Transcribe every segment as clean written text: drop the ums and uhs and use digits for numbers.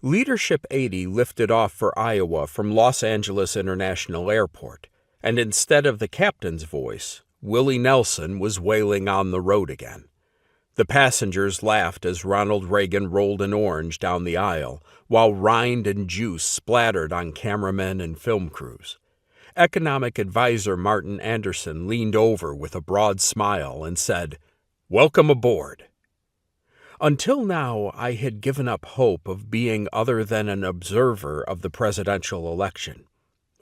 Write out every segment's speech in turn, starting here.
Leadership 80 lifted off for Iowa from Los Angeles International Airport, and instead of the captain's voice, Willie Nelson was wailing on the road again. The passengers laughed as Ronald Reagan rolled an orange down the aisle, while rind and juice splattered on cameramen and film crews. Economic advisor Martin Anderson leaned over with a broad smile and said, "Welcome aboard." Until now, I had given up hope of being other than an observer of the presidential election.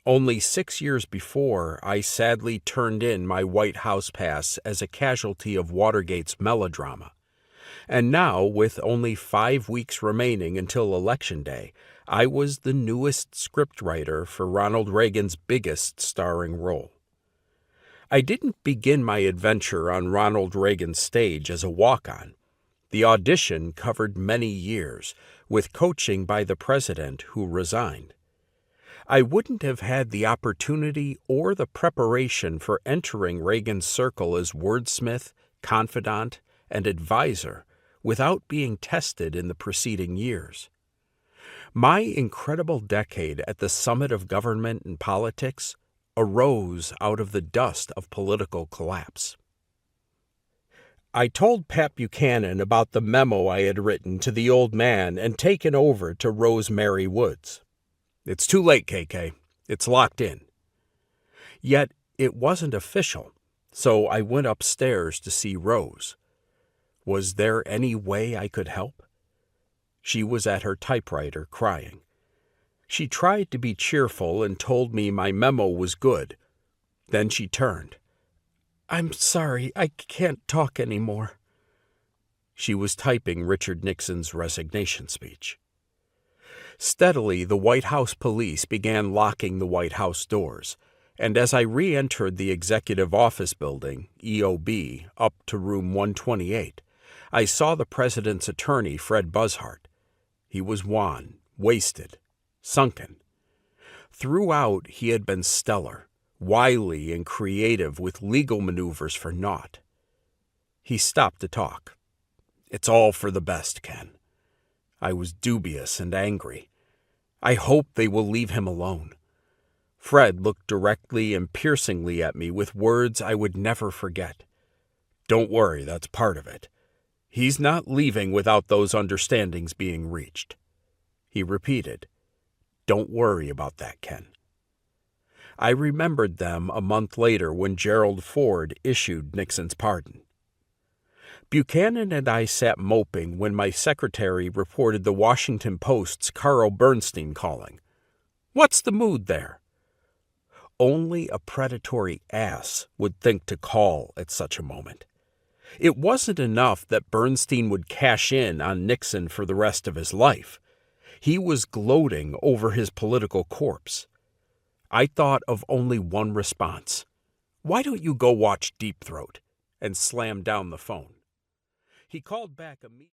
Only 6 years before, I sadly turned in my White House pass as a casualty of Watergate's melodrama. And now, with only 5 weeks remaining until Election Day, I was the newest scriptwriter for Ronald Reagan's biggest starring role. I didn't begin my adventure on Ronald Reagan's stage as a walk-on. The audition covered many years, with coaching by the president who resigned. I wouldn't have had the opportunity or the preparation for entering Reagan's circle as wordsmith, confidant, and advisor without being tested in the preceding years. My incredible decade at the summit of government and politics arose out of the dust of political collapse. I told Pat Buchanan about the memo I had written to the old man and taken over to Rosemary Woods. "It's too late, KK. It's locked in." Yet it wasn't official, so I went upstairs to see Rose. Was there any way I could help? She was at her typewriter crying. She tried to be cheerful and told me my memo was good. Then she turned. "I'm sorry, I can't talk anymore." She was typing Richard Nixon's resignation speech. Steadily, the White House police began locking the White House doors, and as I re-entered the Executive Office Building, EOB, up to room 128, I saw the president's attorney, Fred Buzzhart. He was wan, wasted, sunken. Throughout, he had been stellar, wily and creative with legal maneuvers for naught. He stopped to talk. "It's all for the best, Ken." I was dubious and angry. I hope they will leave him alone. Fred looked directly and piercingly at me with words I would never forget. "Don't worry, that's part of it. He's not leaving without those understandings being reached." He repeated, "Don't worry about that, Ken." I remembered them a month later when Gerald Ford issued Nixon's pardon. Buchanan and I sat moping when my secretary reported the Washington Post's Carl Bernstein calling. "What's the mood there?" Only a predatory ass would think to call at such a moment. It wasn't enough that Bernstein would cash in on Nixon for the rest of his life. He was gloating over his political corpse. I thought of only one response. "Why don't you go watch Deep Throat?" and slammed down the phone. He called back immediately.